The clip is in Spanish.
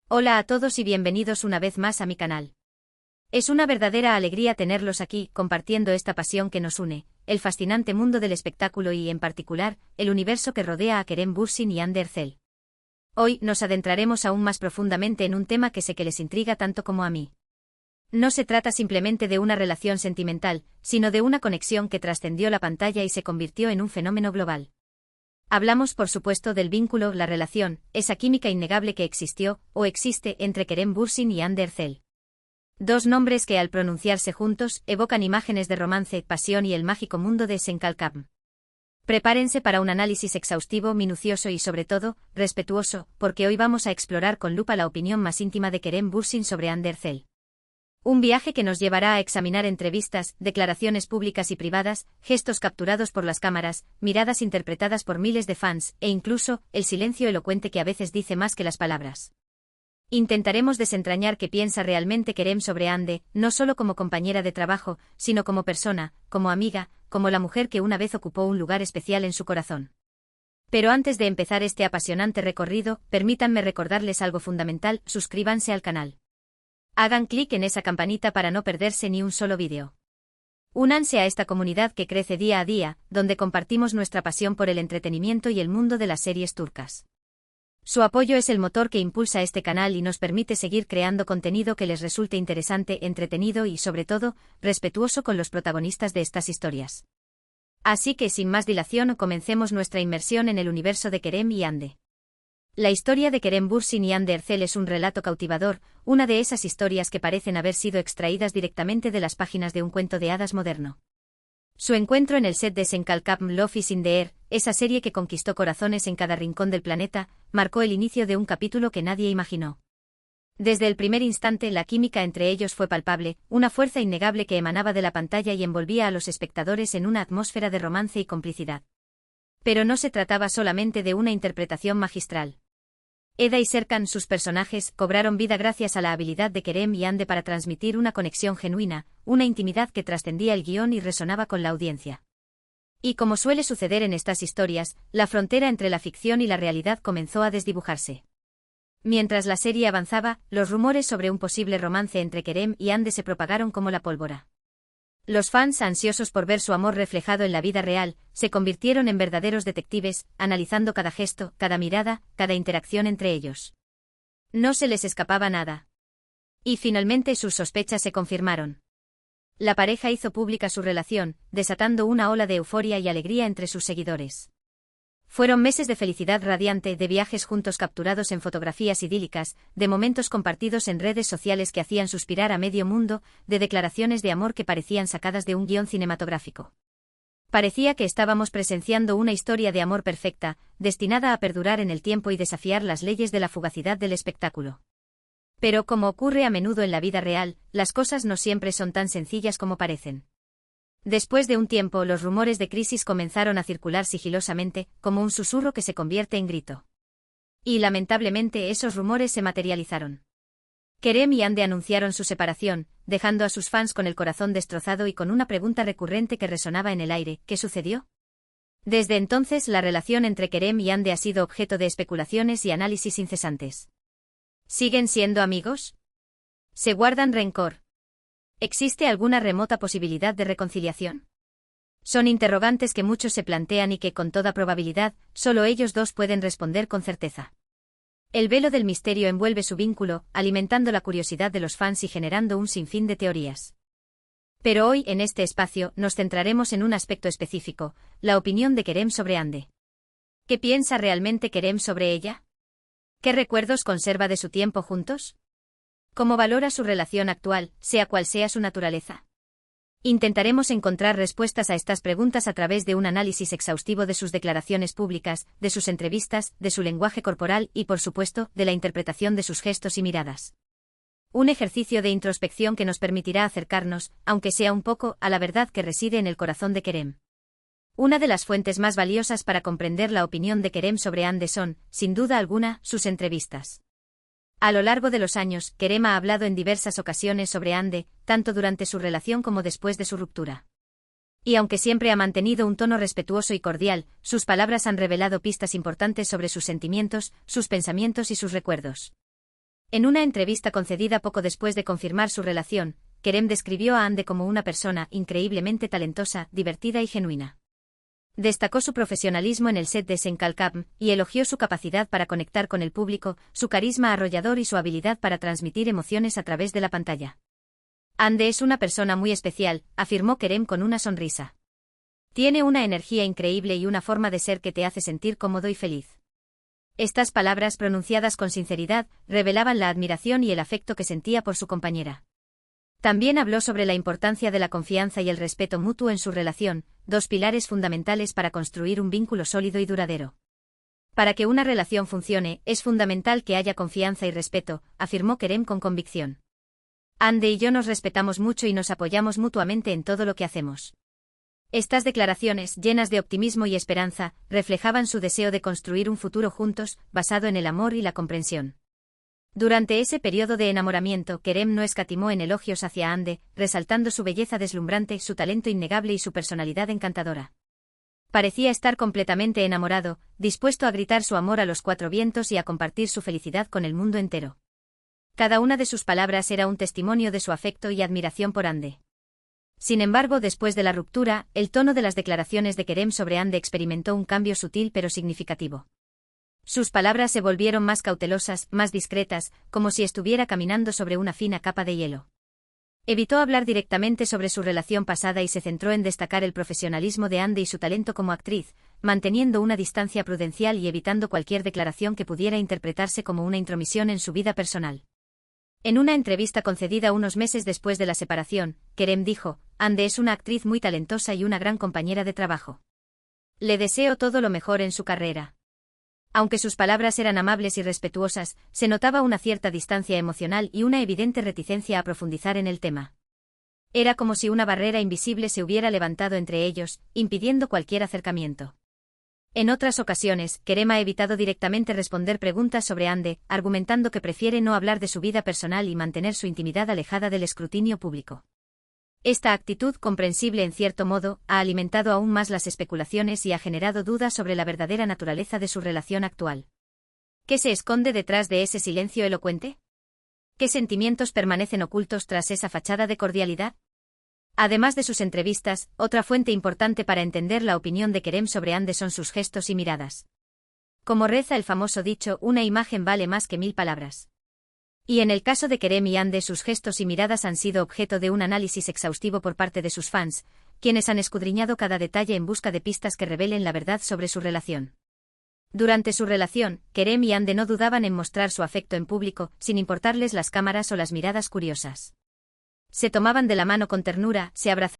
Hola a todos y bienvenidos una vez más a mi canal. Es una verdadera alegría tenerlos aquí, compartiendo esta pasión que nos une, el fascinante mundo del espectáculo y, en particular, el universo que rodea a Kerem Bürsin y Hande Erçel. Hoy nos adentraremos aún más profundamente en un tema que sé que les intriga tanto como a mí. No se trata simplemente de una relación sentimental, sino de una conexión que trascendió la pantalla y se convirtió en un fenómeno global. Hablamos, por supuesto, del vínculo, la relación, esa química innegable que existió, o existe, entre Kerem Bürsin y Hande Erçel. Dos nombres que, al pronunciarse juntos, evocan imágenes de romance, pasión y el mágico mundo de Senkalkam. Prepárense para un análisis exhaustivo, minucioso y, sobre todo, respetuoso, porque hoy vamos a explorar con lupa la opinión más íntima de Kerem Bürsin sobre Hande Erçel. Un viaje que nos llevará a examinar entrevistas, declaraciones públicas y privadas, gestos capturados por las cámaras, miradas interpretadas por miles de fans, e incluso, el silencio elocuente que a veces dice más que las palabras. Intentaremos desentrañar qué piensa realmente Kerem sobre Hande, no solo como compañera de trabajo, sino como persona, como amiga, como la mujer que una vez ocupó un lugar especial en su corazón. Pero antes de empezar este apasionante recorrido, permítanme recordarles algo fundamental: suscríbanse al canal. Hagan clic en esa campanita para no perderse ni un solo vídeo. Únanse a esta comunidad que crece día a día, donde compartimos nuestra pasión por el entretenimiento y el mundo de las series turcas. Su apoyo es el motor que impulsa este canal y nos permite seguir creando contenido que les resulte interesante, entretenido y, sobre todo, respetuoso con los protagonistas de estas historias. Así que, sin más dilación, comencemos nuestra inmersión en el universo de Kerem y Hande. La historia de Kerem Bürsin y Hande Erçel es un relato cautivador, una de esas historias que parecen haber sido extraídas directamente de las páginas de un cuento de hadas moderno. Su encuentro en el set de Senkalkam Love is in the Air, esa serie que conquistó corazones en cada rincón del planeta, marcó el inicio de un capítulo que nadie imaginó. Desde el primer instante la química entre ellos fue palpable, una fuerza innegable que emanaba de la pantalla y envolvía a los espectadores en una atmósfera de romance y complicidad. Pero no se trataba solamente de una interpretación magistral. Eda y Serkan, sus personajes, cobraron vida gracias a la habilidad de Kerem y Hande para transmitir una conexión genuina, una intimidad que trascendía el guión y resonaba con la audiencia. Y como suele suceder en estas historias, la frontera entre la ficción y la realidad comenzó a desdibujarse. Mientras la serie avanzaba, los rumores sobre un posible romance entre Kerem y Hande se propagaron como la pólvora. Los fans, ansiosos por ver su amor reflejado en la vida real, se convirtieron en verdaderos detectives, analizando cada gesto, cada mirada, cada interacción entre ellos. No se les escapaba nada. Y finalmente sus sospechas se confirmaron. La pareja hizo pública su relación, desatando una ola de euforia y alegría entre sus seguidores. Fueron meses de felicidad radiante, de viajes juntos capturados en fotografías idílicas, de momentos compartidos en redes sociales que hacían suspirar a medio mundo, de declaraciones de amor que parecían sacadas de un guión cinematográfico. Parecía que estábamos presenciando una historia de amor perfecta, destinada a perdurar en el tiempo y desafiar las leyes de la fugacidad del espectáculo. Pero, como ocurre a menudo en la vida real, las cosas no siempre son tan sencillas como parecen. Después de un tiempo, los rumores de crisis comenzaron a circular sigilosamente, como un susurro que se convierte en grito. Y lamentablemente esos rumores se materializaron. Kerem y Hande anunciaron su separación, dejando a sus fans con el corazón destrozado y con una pregunta recurrente que resonaba en el aire: ¿qué sucedió? Desde entonces la relación entre Kerem y Hande ha sido objeto de especulaciones y análisis incesantes. ¿Siguen siendo amigos? ¿Se guardan rencor? ¿Existe alguna remota posibilidad de reconciliación? Son interrogantes que muchos se plantean y que, con toda probabilidad, solo ellos dos pueden responder con certeza. El velo del misterio envuelve su vínculo, alimentando la curiosidad de los fans y generando un sinfín de teorías. Pero hoy, en este espacio, nos centraremos en un aspecto específico: la opinión de Kerem sobre Hande. ¿Qué piensa realmente Kerem sobre ella? ¿Qué recuerdos conserva de su tiempo juntos? ¿Cómo valora su relación actual, sea cual sea su naturaleza? Intentaremos encontrar respuestas a estas preguntas a través de un análisis exhaustivo de sus declaraciones públicas, de sus entrevistas, de su lenguaje corporal y, por supuesto, de la interpretación de sus gestos y miradas. Un ejercicio de introspección que nos permitirá acercarnos, aunque sea un poco, a la verdad que reside en el corazón de Kerem. Una de las fuentes más valiosas para comprender la opinión de Kerem sobre Hande son, sin duda alguna, sus entrevistas. A lo largo de los años, Kerem ha hablado en diversas ocasiones sobre Hande, tanto durante su relación como después de su ruptura. Y aunque siempre ha mantenido un tono respetuoso y cordial, sus palabras han revelado pistas importantes sobre sus sentimientos, sus pensamientos y sus recuerdos. En una entrevista concedida poco después de confirmar su relación, Kerem describió a Hande como una persona increíblemente talentosa, divertida y genuina. Destacó su profesionalismo en el set de Senkalkam y elogió su capacidad para conectar con el público, su carisma arrollador y su habilidad para transmitir emociones a través de la pantalla. Hande es una persona muy especial, afirmó Kerem con una sonrisa. Tiene una energía increíble y una forma de ser que te hace sentir cómodo y feliz. Estas palabras pronunciadas con sinceridad revelaban la admiración y el afecto que sentía por su compañera. También habló sobre la importancia de la confianza y el respeto mutuo en su relación, dos pilares fundamentales para construir un vínculo sólido y duradero. Para que una relación funcione, es fundamental que haya confianza y respeto, afirmó Kerem con convicción. Hande y yo nos respetamos mucho y nos apoyamos mutuamente en todo lo que hacemos. Estas declaraciones, llenas de optimismo y esperanza, reflejaban su deseo de construir un futuro juntos, basado en el amor y la comprensión. Durante ese periodo de enamoramiento, Kerem no escatimó en elogios hacia Hande, resaltando su belleza deslumbrante, su talento innegable y su personalidad encantadora. Parecía estar completamente enamorado, dispuesto a gritar su amor a los cuatro vientos y a compartir su felicidad con el mundo entero. Cada una de sus palabras era un testimonio de su afecto y admiración por Hande. Sin embargo, después de la ruptura, el tono de las declaraciones de Kerem sobre Hande experimentó un cambio sutil pero significativo. Sus palabras se volvieron más cautelosas, más discretas, como si estuviera caminando sobre una fina capa de hielo. Evitó hablar directamente sobre su relación pasada y se centró en destacar el profesionalismo de Hande y su talento como actriz, manteniendo una distancia prudencial y evitando cualquier declaración que pudiera interpretarse como una intromisión en su vida personal. En una entrevista concedida unos meses después de la separación, Kerem dijo: Hande es una actriz muy talentosa y una gran compañera de trabajo. Le deseo todo lo mejor en su carrera. Aunque sus palabras eran amables y respetuosas, se notaba una cierta distancia emocional y una evidente reticencia a profundizar en el tema. Era como si una barrera invisible se hubiera levantado entre ellos, impidiendo cualquier acercamiento. En otras ocasiones, Kerem ha evitado directamente responder preguntas sobre Hande, argumentando que prefiere no hablar de su vida personal y mantener su intimidad alejada del escrutinio público. Esta actitud, comprensible en cierto modo, ha alimentado aún más las especulaciones y ha generado dudas sobre la verdadera naturaleza de su relación actual. ¿Qué se esconde detrás de ese silencio elocuente? ¿Qué sentimientos permanecen ocultos tras esa fachada de cordialidad? Además de sus entrevistas, otra fuente importante para entender la opinión de Kerem sobre Hande son sus gestos y miradas. Como reza el famoso dicho, una imagen vale más que 1000 palabras. Y en el caso de Kerem y Hande, sus gestos y miradas han sido objeto de un análisis exhaustivo por parte de sus fans, quienes han escudriñado cada detalle en busca de pistas que revelen la verdad sobre su relación. Durante su relación, Kerem y Hande no dudaban en mostrar su afecto en público, sin importarles las cámaras o las miradas curiosas. Se tomaban de la mano con ternura, se abrazaban